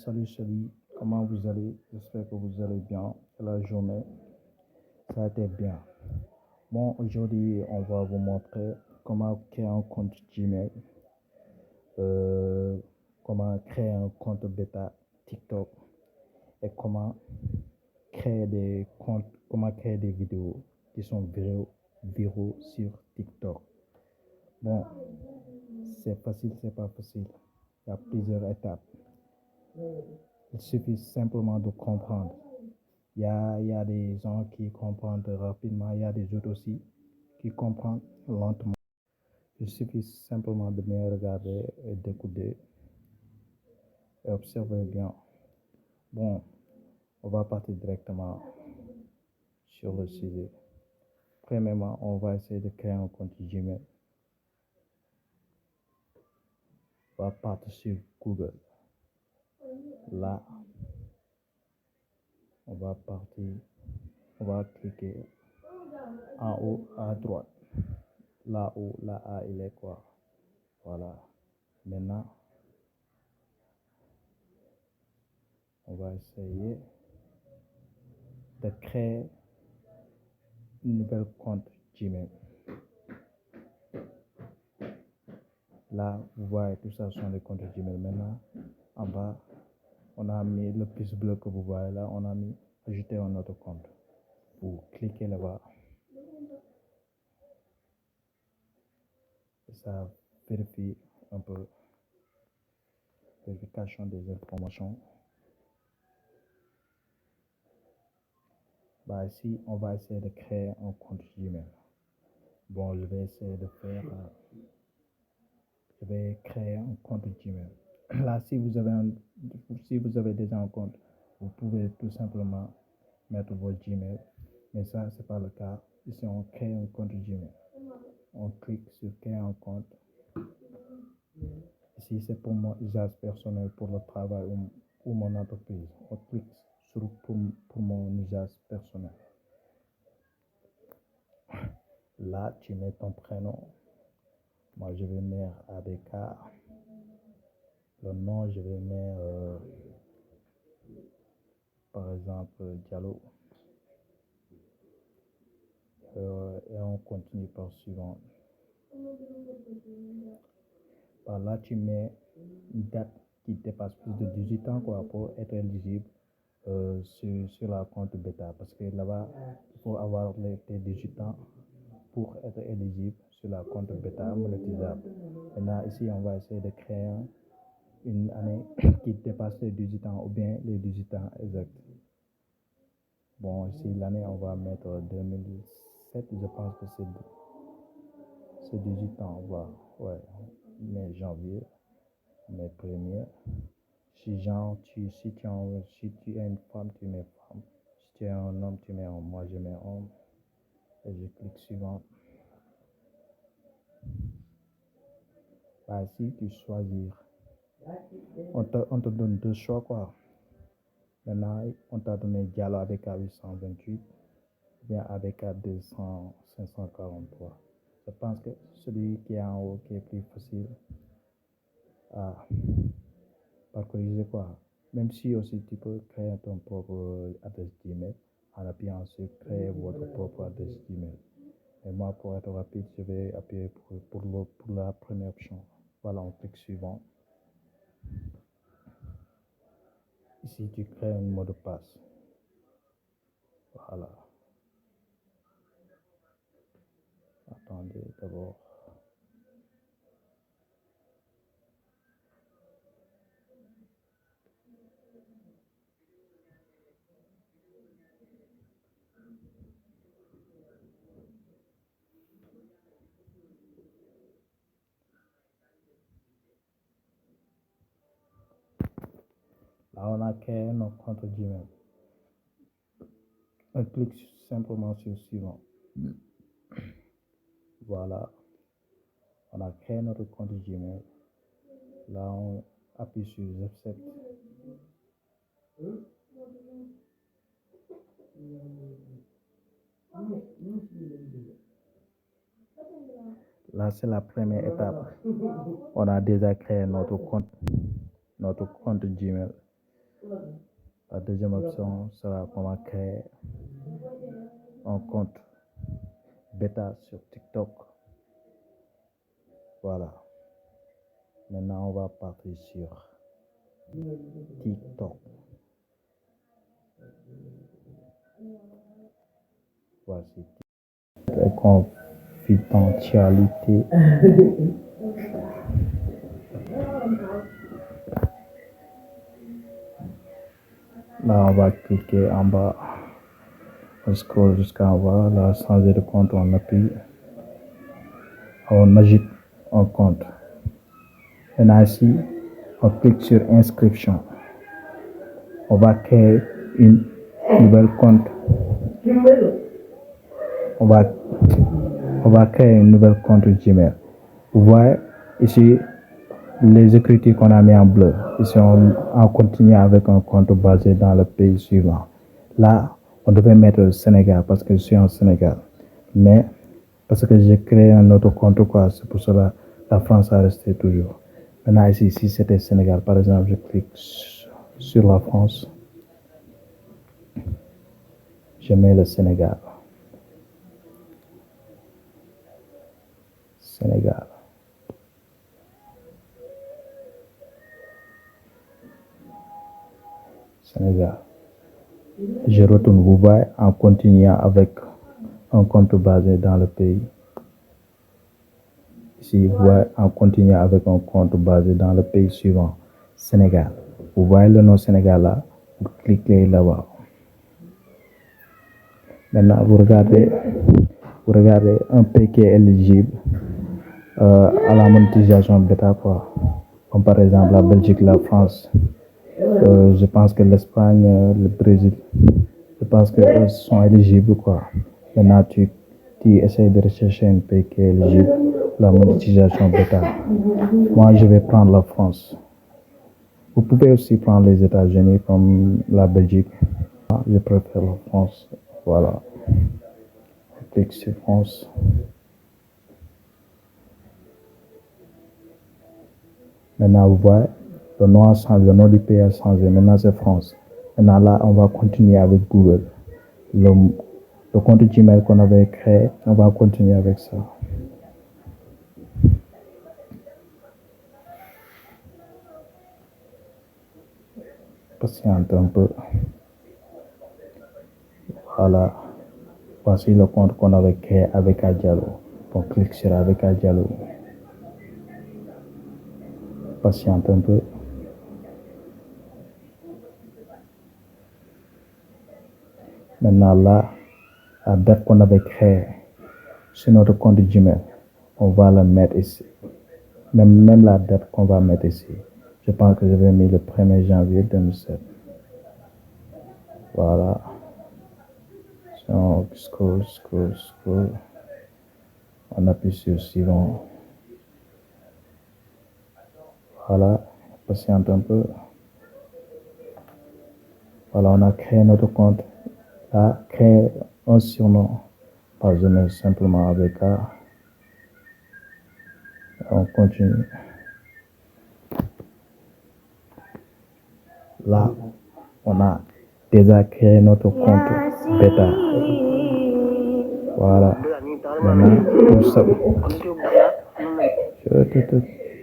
Salut, comment vous allez? J'espère que vous allez bien. Et la journée, ça a été bien. Bon, aujourd'hui, on va vous montrer comment créer un compte Gmail, euh, comment créer un compte bêta TikTok et comment créer des vidéos qui sont viraux sur TikTok. Bon, c'est facile, c'est pas facile. Il y a plusieurs étapes. Il suffit simplement de comprendre. Il y a des gens qui comprennent rapidement, il y a des autres aussi qui comprennent lentement. Il suffit simplement de bien regarder et d'écouter et observer bien. Bon, on va partir directement sur le sujet. Premièrement, on va essayer de créer un compte Gmail. On va partir sur Google. Là, on va cliquer en haut à droite. Là-haut, là, il est quoi? Voilà. Maintenant, on va essayer de créer une nouvelle compte Gmail. Là, vous voyez, tout ça sont les comptes Gmail. Maintenant, en bas, on a mis le plus bleu que vous voyez là, on a mis ajouter un autre compte. Vous cliquez là-bas. Et ça vérifie un peu, vérification des informations. Bah, ici, on va essayer de créer un compte Gmail. Bon, je vais essayer de faire, je vais créer un compte Gmail. Là, si vous avez déjà un compte, vous pouvez tout simplement mettre votre Gmail. Mais ça, c'est pas le cas. Ici, on crée un compte Gmail. On clique sur créer un compte. Ici, c'est pour mon usage personnel, pour le travail ou mon entreprise. On clique sur pour mon usage personnel. Là, tu mets ton prénom. Moi, je vais mettre ABK. Le nom, je vais mettre, par exemple, Diallo. Et on continue par suivant. Par là, tu mets une date qui dépasse plus de 18 ans quoi, pour être éligible sur la compte bêta. Parce que là-bas, il faut avoir tes 18 ans pour être éligible sur la compte bêta monétisable. Maintenant, ici, on va essayer de créer une année qui dépasse les 18 ans ou bien les 18 ans exacts. Bon, ici, l'année, on va mettre 2007, je pense que c'est 18 ans, voilà. Ouais, mai, janvier, mai premier. Si tu es une femme, tu mets femme. Si tu es un homme, tu mets homme. Moi, je mets homme. Et je clique suivant. Bah, ici, tu choisis. On te donne deux choix, quoi. Maintenant, on t'a donné Diallo avec A828, bien avec A200, 543. Je pense que celui qui est en haut, qui est plus facile à parcourir, quoi. Même si aussi tu peux créer ton propre adresse Gmail en appuyant sur créer votre propre adresse Gmail. Et moi, pour être rapide, je vais appuyer pour la première option. Voilà, on clique suivant. Ici, tu crées un mot de passe. Voilà. Attendez d'abord. Là, on a créé notre compte Gmail. On clique simplement sur suivant. Voilà. On a créé notre compte Gmail. Là, on appuie sur J'accepte. Là, c'est la première étape. On a déjà créé notre compte Gmail. La deuxième option sera comment créer un compte bêta sur TikTok. Voilà. Maintenant, on va partir sur TikTok. Voici. Confidentialité. Là, on va cliquer en bas. On scroll jusqu'en bas. Là, changer de compte, on appuie. On ajoute un compte. Maintenant, ici, on clique sur inscription. On va créer une nouvelle compte. On va créer une nouvelle compte Gmail. Vous voyez ici les écritures qu'on a mis en bleu. Ici, on continue avec un compte basé dans le pays suivant. Là, on devait mettre le Sénégal parce que je suis en Sénégal. Mais parce que j'ai créé un autre compte, quoi, c'est pour cela la France a resté toujours. Maintenant, ici, si c'était Sénégal, par exemple, je clique sur la France. Je mets le Sénégal. Sénégal. Sénégal. Je retourne, vous voyez, en continuant avec un compte basé dans le pays. Ici, vous voyez, en continuant avec un compte basé dans le pays suivant, Sénégal. Vous voyez le nom Sénégal là, vous cliquez là-bas. Maintenant, vous regardez un pays qui est éligible à la monétisation bêta, quoi. Comme par exemple la Belgique, la France. Je pense que l'Espagne, le Brésil, je pense qu'eux sont éligibles, quoi. Maintenant, tu essaies de rechercher un pays qui est éligible à la monétisation bêta. Moi, je vais prendre la France. Vous pouvez aussi prendre les États-Unis comme la Belgique. Je préfère la France. Voilà. Je clique sur France. Maintenant, vous voyez, le nom a changé, le nom du pays a changé. Maintenant, c'est France. Maintenant, là, on va continuer avec Google. Le compte Gmail qu'on avait créé, on va continuer avec ça. Patiente un peu. Voilà. Voici le compte qu'on avait créé avec Adjalo. On clique sur avec Adjalo. Patiente un peu. Maintenant là, la date qu'on avait créée sur notre compte Gmail, on va la mettre ici. Même la date qu'on va mettre ici. Je pense que je vais mettre le 1er janvier 2007. Voilà. On scroll. On appuie sur suivant. Voilà. Patiente un peu. Voilà, on a créé notre compte. Là, créer un surnom. Par je mets simplement avec A. On continue. Là, on a déjà créé notre compte bêta. Voilà.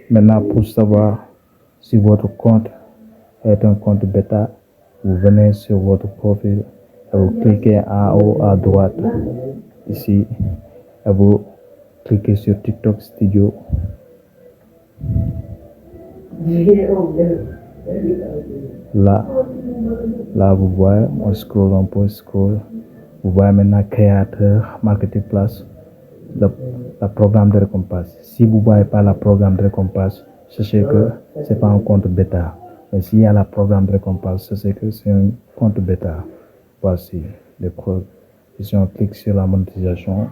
Maintenant, pour savoir si votre compte est un compte bêta, vous venez sur votre profil et vous cliquez en haut à droite ici et vous cliquez sur TikTok Studio. Là, vous voyez, on scroll un peu, Vous voyez maintenant créateur, marketplace, le programme de récompense. Si vous ne voyez pas le programme de récompense, sachez que ce n'est pas un compte bêta. Mais s'il y a le programme de récompense, sachez que c'est un compte bêta. Voici les preuves. Ici, on clique sur la monétisation.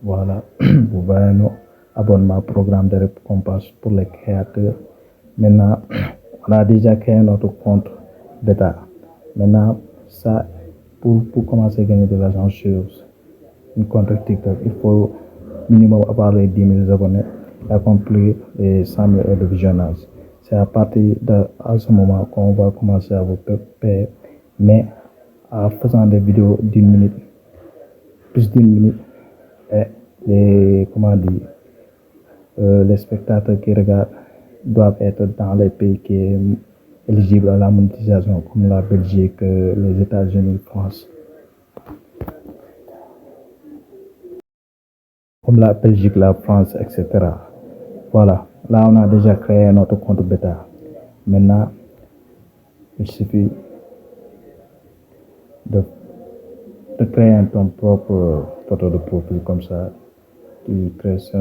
Voilà, vous voyez nos abonnements programme de récompense pour les créateurs. Maintenant, on a déjà créé notre compte bêta. Maintenant, ça, pour commencer à gagner de l'argent sur une compte TikTok, il faut minimum avoir les 10 000 abonnés. accomplir les 100 000 heures de visionnage. C'est à partir de ce moment qu'on va commencer à vous payer, mais en faisant des vidéos d'une minute, plus d'une minute, et les spectateurs qui regardent doivent être dans les pays qui est éligibles à la monétisation, comme la Belgique, les États-Unis, France. Comme la Belgique, la France, etc. Voilà, là on a déjà créé notre compte bêta. Maintenant, il suffit de créer ton propre photo de profil comme ça. Tu crées ça.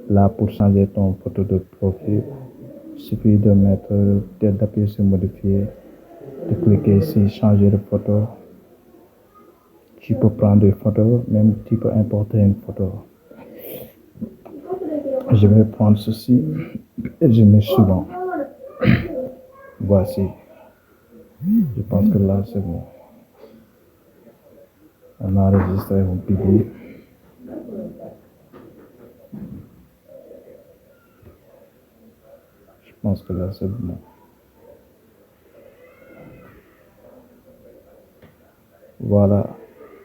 Là, pour changer ton photo de profil, il suffit d'appuyer sur modifier, de cliquer ici, changer de photo. Tu peux prendre des photos, même tu peux importer une photo. Je vais prendre ceci et je mets suivant. Voici. Je pense que là c'est bon. On a enregistré, on publie. Je pense que là c'est bon. Voilà.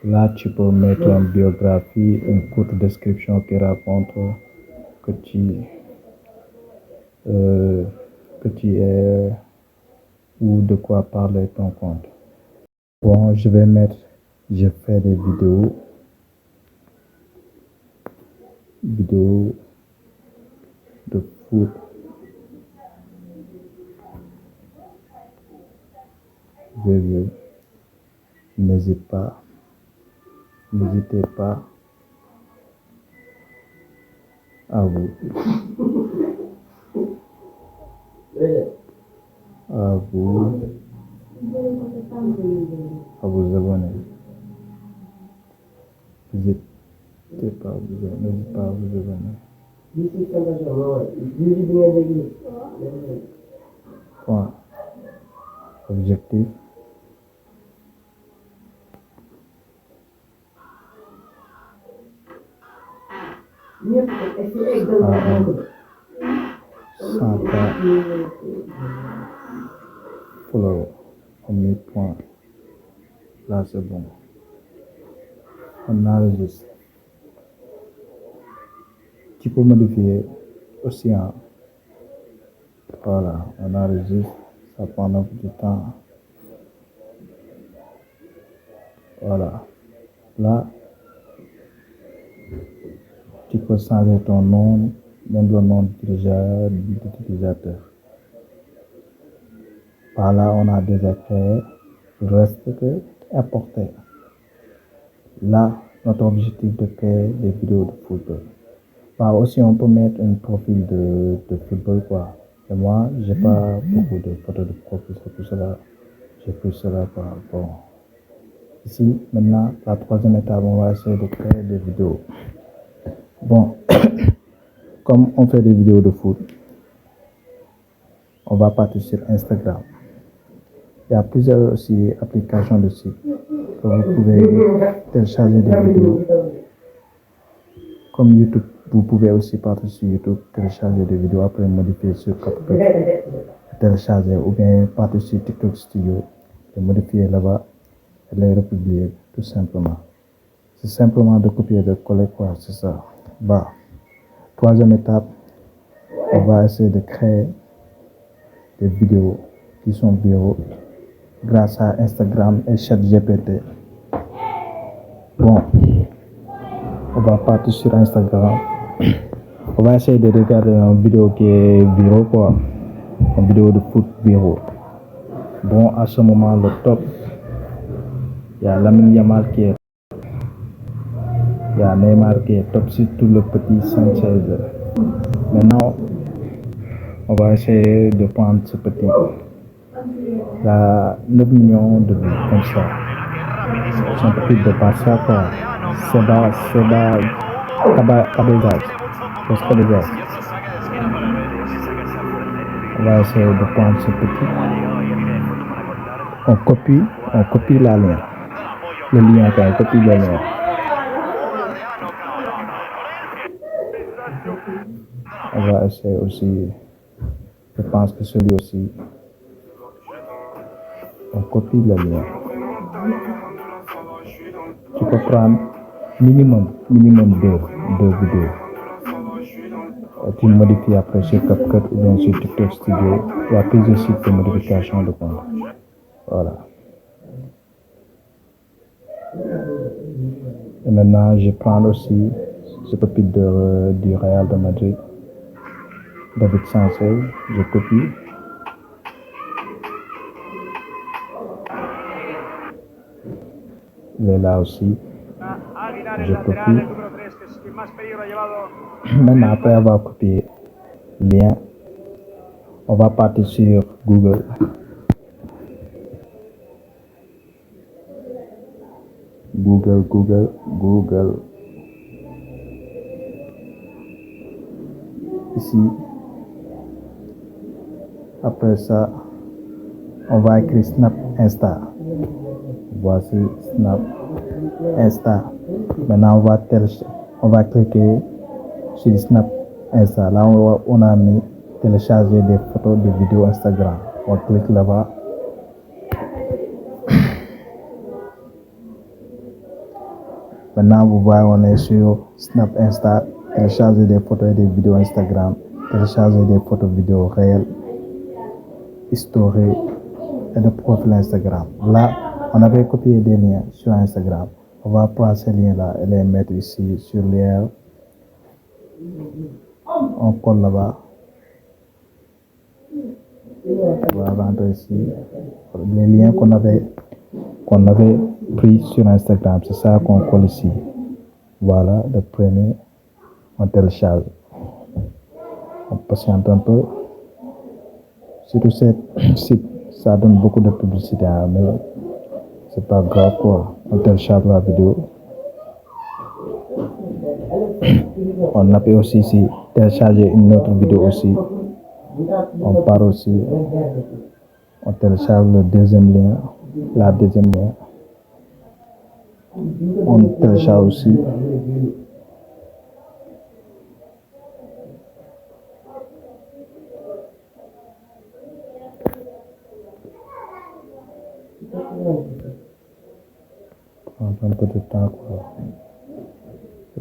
Là tu peux mettre une biographie, une courte description qui raconte que tu es ou de quoi parler ton compte. Bon, je fais des vidéos de foot. N'hésitez pas à vous abonner. N'hésitez pas à vous abonner. Point. Objectif. Follow. On met point. Là c'est bon. On enregistre. Tu peux modifier aussi. Voilà, on enregistre. Ça prend un peu de temps. Voilà. Là, tu peux changer ton nom, même le nom d'utilisateur. Par là, on a déjà créé. Il reste que importer. Là, notre objectif de créer des vidéos de football. Aussi, on peut mettre un profil de football, quoi. Et moi, j'ai pas beaucoup de photos de profil, c'est pour cela, j'ai pris cela, quoi. Bon. Ici, maintenant, la troisième étape, on va essayer de créer des vidéos. Bon, comme on fait des vidéos de foot, on va partir sur Instagram. Il y a plusieurs aussi applications de site que vous pouvez télécharger des vidéos. Comme YouTube, vous pouvez aussi partir sur YouTube, télécharger des vidéos, après modifier sur CapCut, télécharger, ou bien partir sur TikTok Studio, et modifier là-bas, et les republier tout simplement. C'est simplement de copier et de coller, quoi, c'est ça. Bah, troisième étape, on va essayer de créer des vidéos qui sont virales grâce à Instagram et ChatGPT. Bon, on va partir sur Instagram. On va essayer de regarder une vidéo qui est virale, quoi. Une vidéo de foot virale. Bon, à ce moment, le top, il y a Lamine Yamal qui est top. Il y a Neymar qui est top, surtout le petit Sanchez. Maintenant, on va essayer de prendre ce petit. Il y a 9 millions de vues comme ça. C'est un petit de Barça, quoi. Cabezas. On va essayer de prendre ce petit. On copie la ligne. Le lien, on copie le lien. On va essayer aussi, je pense que celui aussi, on copie le lien. Tu peux prendre minimum deux vidéos. Tu modifies après sur CapCut ou bien sur TikTok Studio. Il y a plusieurs sites de modification de compte. Voilà. Et maintenant, je prends aussi ce copie du Real de Madrid, David Sanchez, je copie. Il est là aussi, je copie. Maintenant, après avoir copié le lien, on va partir sur Google. Google. Ici, après ça, on va écrire Snap Insta. Voici Snap Insta. Maintenant, on va cliquer sur Snap Insta. Là, on a mis télécharger des photos, des vidéos Instagram. On clique là-bas. Maintenant, vous voyez, on est sur Snap Insta. Télécharger des photos et des vidéos Instagram. Télécharger des photos, vidéos réelles, historiques et de profil Instagram. Là, on avait copié des liens sur Instagram. On va prendre ces liens-là et les mettre ici sur lien. On colle là-bas. On va rentrer ici. Les liens qu'on avait pris sur Instagram, c'est ça qu'on colle ici. Voilà, le premier, on télécharge. On patiente un peu. Surtout ce site, ça donne beaucoup de publicité, mais c'est pas grave quoi. On télécharge la vidéo. On a pu aussi ici télécharger une autre vidéo aussi. On part aussi. On télécharge le deuxième lien. La deuxième lien. On télécharge aussi. On prend un peu de temps quoi.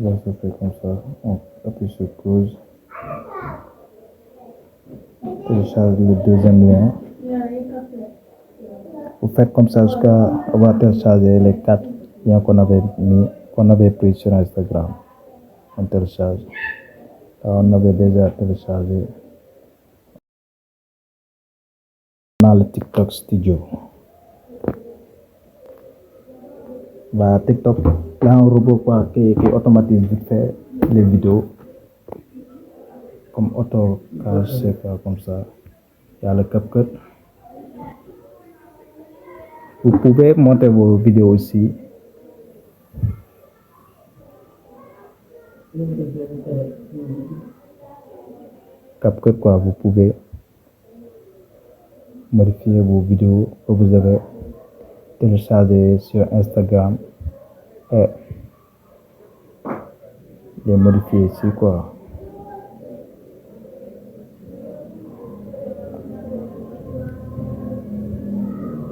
Là, ça fait comme ça. On appuie sur pause. Télécharge le deuxième lien. Vous faites comme ça jusqu'à avoir téléchargé les 4 liens qu'on avait pris sur Instagram. On télécharge. Là, on avait déjà téléchargé. Dans le TikTok Studio. Bah, TikTok, là, un robot quoi, qui automatise vite fait les vidéos. Comme AutoCast, c'est pas comme ça. Il y a le CapCut. Vous pouvez monter vos vidéos aussi. CapCut quoi, vous pouvez modifier vos vidéos que vous avez téléchargées sur Instagram et les modifier ici quoi.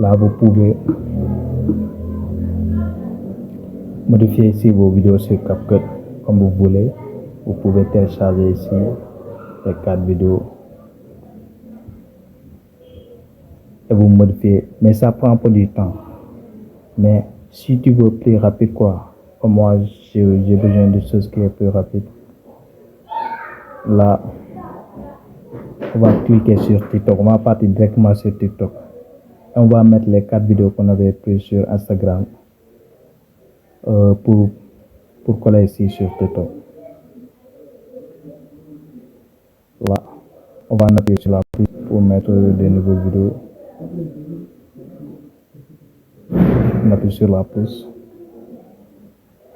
Là, vous pouvez modifier ici vos vidéos sur CapCut comme vous voulez. Vous pouvez télécharger ici les 4 vidéos et vous modifier. Mais ça prend un peu du temps. Mais si tu veux plus rapide quoi, comme moi j'ai besoin de choses qui est plus rapide. Là, on va cliquer sur TikTok. On va partir directement sur TikTok. Et on va mettre les 4 vidéos qu'on avait prises sur Instagram pour coller ici sur TikTok. Là, on va appuyer sur la plus pour mettre des nouvelles vidéos. On appuie sur la plus.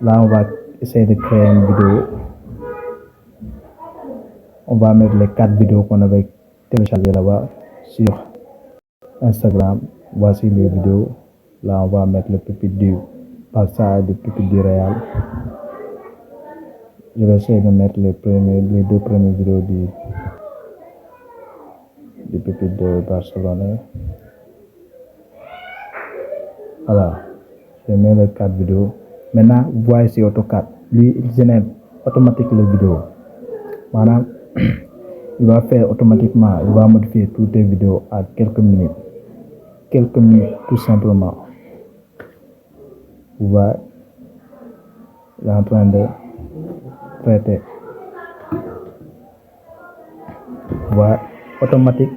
Là, on va essayer de créer une vidéo. On va mettre les 4 vidéos qu'on avait téléchargées là-bas sur Instagram. Voici les vidéos. Là, on va mettre le pupitre du Barça et le pupitre du Real. Je vais essayer de mettre les deux premières vidéos du pépite de Barcelone. Voilà, je mets les 4 vidéos. Maintenant, vous voyez ici AutoCAD. Lui, il génère automatiquement les vidéos. Maintenant, il va faire automatiquement, il va modifier toutes les vidéos à quelques minutes. Quelques minutes, tout simplement. Vous voyez, il est en train de traiter. Vous voyez, automatique,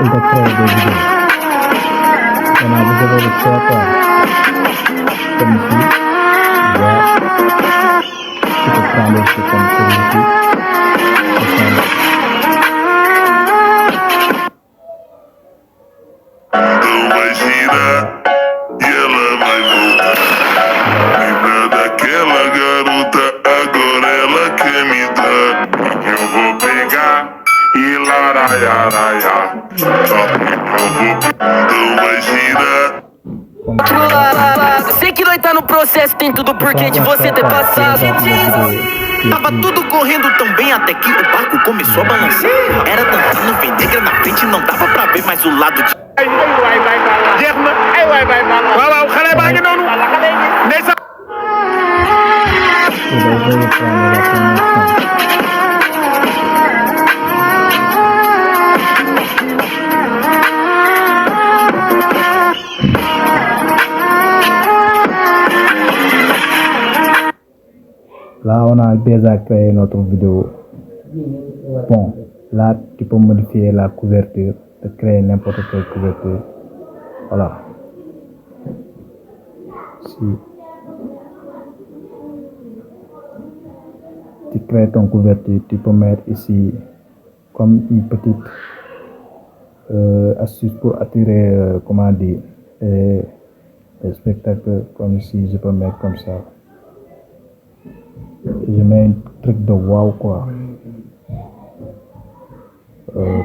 il va créer des vidéos. Maintenant, vous devez le faire comme ici. Vous voyez, tu peux prendre ici comme celui-ci. Sei que nós tá no processo, tem tudo porquê de você ter passado. Tava tudo correndo tão bem até que o barco começou a balançar. Era tanta nuvem negra na frente, não dava pra ver mais o lado de. Là, on a déjà créé notre vidéo. Bon, là, tu peux modifier la couverture, de créer n'importe quelle couverture. Voilà. Si tu crées ton couverture, tu peux mettre ici comme une petite astuce pour attirer, comment dire, les spectateurs. Comme ici, je peux mettre comme ça. Je mets un truc de wow quoi.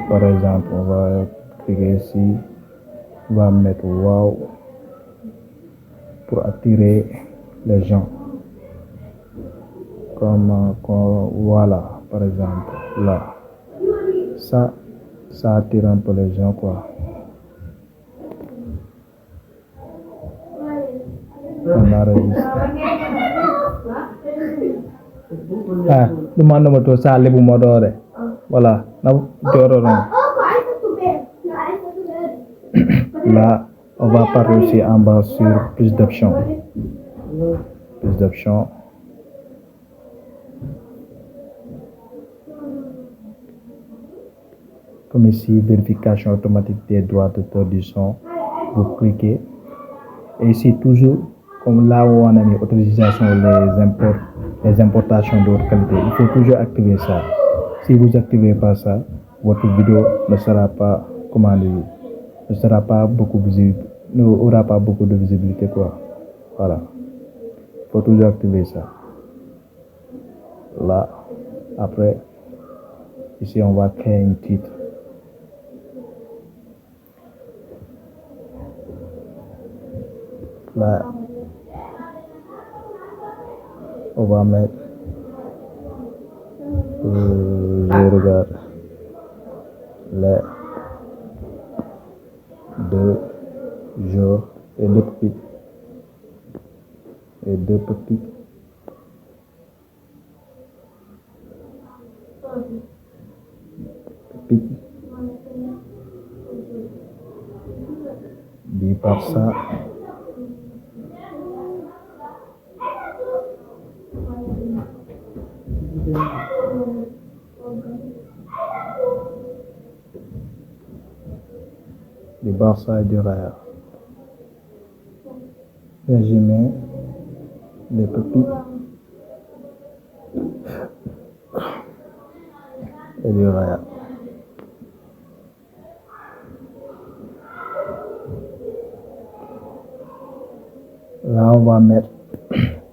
Par exemple, on va cliquer ici, on va mettre wow pour attirer les gens. Comme voilà, par exemple, là. Ça attire un peu les gens quoi. On enregistre. Ah, demande-moi tout ça, les boumadores. Voilà, là, on va parler aussi en bas sur plus d'options. Plus d'options. Comme ici, vérification automatique des droits d'auteur du son. Vous cliquez. Et ici, toujours, comme là où on a mis autorisation les importations de haute qualité, il faut toujours activer ça. Si vous n'activez pas ça, votre vidéo ne sera pas, comment dire, ne sera pas beaucoup visible, n'aura pas beaucoup de visibilité quoi. Voilà. Il faut toujours activer ça. Là, après, ici on va créer un titre. Là, on va mettre, je regarde, les 2 jours et 2 petits. Et 2 petits. Dit par ça. Du Barça et du Real. Résumé des pépites et du Real. Là, on va mettre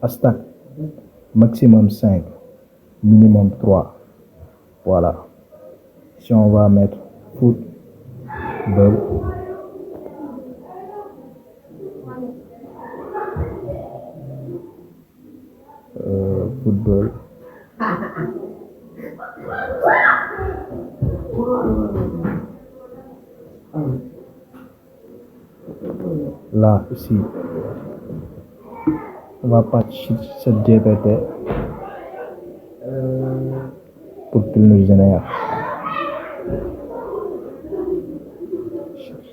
hashtag maximum 5, minimum 3. Voilà. Si on va mettre football, football Là, ici, on va partir sur cette GPT pour qu'il nous génère.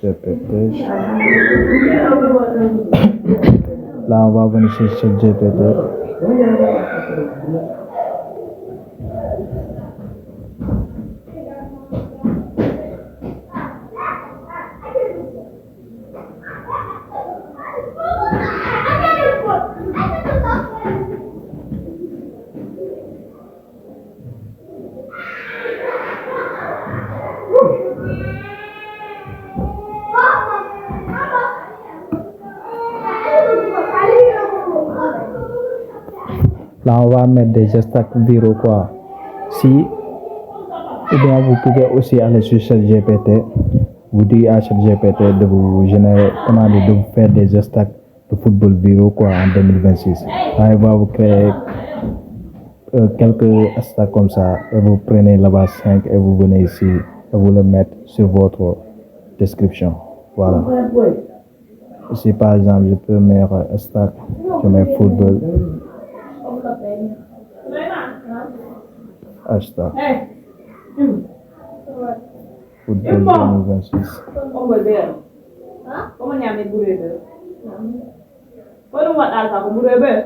GPT. Là, on va venir sur cette GPT. Là, on va mettre des hashtags viraux quoi. Si, ou bien vous pouvez aussi aller sur ChatGPT. Vous dites à ChatGPT de vous générer, de vous faire des hashtags de football viraux quoi en 2026. Là, il va vous créer quelques hashtags comme ça et vous prenez là-bas 5 et vous venez ici et vous le mettez sur votre description. Voilà. Ici, par exemple, je peux mettre hashtag, je mets football. Hashtag football 2026.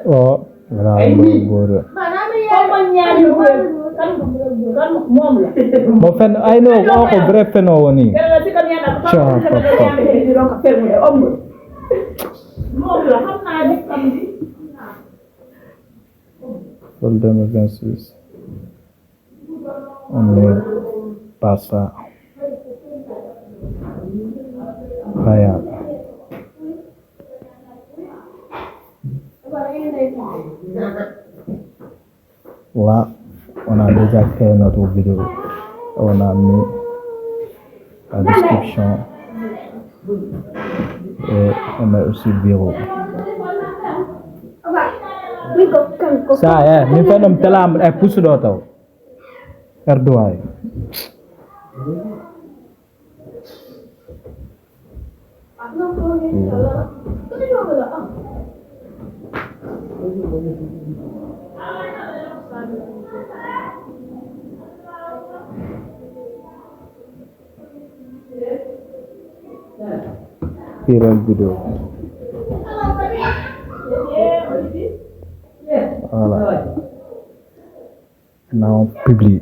Oh, voilà, bon fen ay no ko vrai feno woni football 2026 on met pas ça Real. Là, on a déjà créé notre vidéo. On a mis la description et on met aussi bureau. Ça, nous faisons telam et pousse d'auto. Erdogan. Viral video. Voilà. Now publie.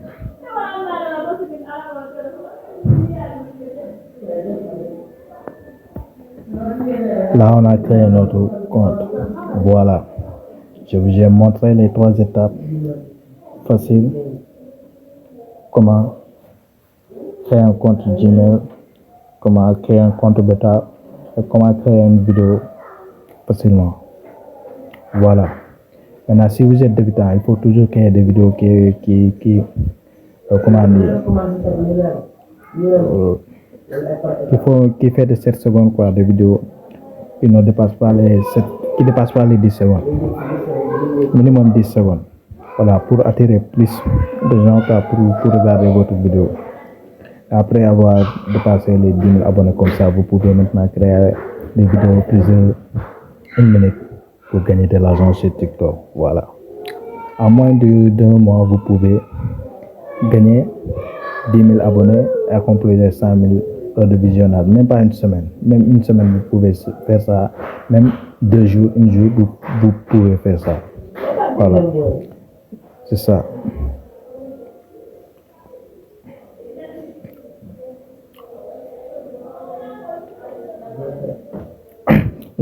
Là, on a créé notre compte. Voilà. Je vous ai montré les 3 étapes faciles. Comment créer un compte Gmail, comment créer un compte bêta et comment créer une vidéo facilement. Voilà. Maintenant, si vous êtes débutant, il faut toujours créer des vidéos qui fait de 7 secondes quoi, des vidéos qui ne dépassent pas les 10 secondes. Minimum 10 secondes. Voilà, pour attirer plus de gens pour regarder votre vidéo. Après avoir dépassé les 10 000 abonnés comme ça, vous pouvez maintenant créer des vidéos plusieurs 1 minute pour gagner de l'argent sur TikTok. Voilà. En moins d'un mois, vous pouvez gagner 10 000 abonnés et accomplir 100 000 heures de visionnage. Même pas une semaine. Même une semaine, vous pouvez faire ça. Même 2 jours, 1 jour, vous pouvez faire ça. Voilà. C'est ça.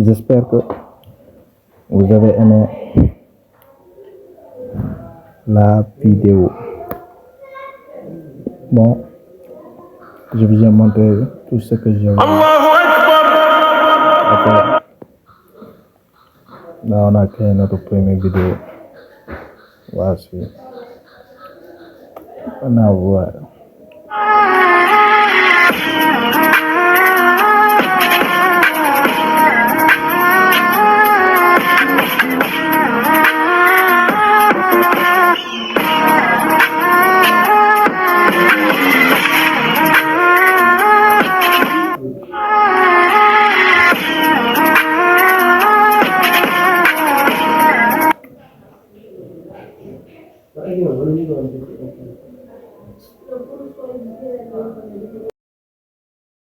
J'espère que vous avez aimé la vidéo. Bon, je vous ai montré tout ce que j'ai vu. Après, là, on a créé notre première vidéo. Voici. On a voir.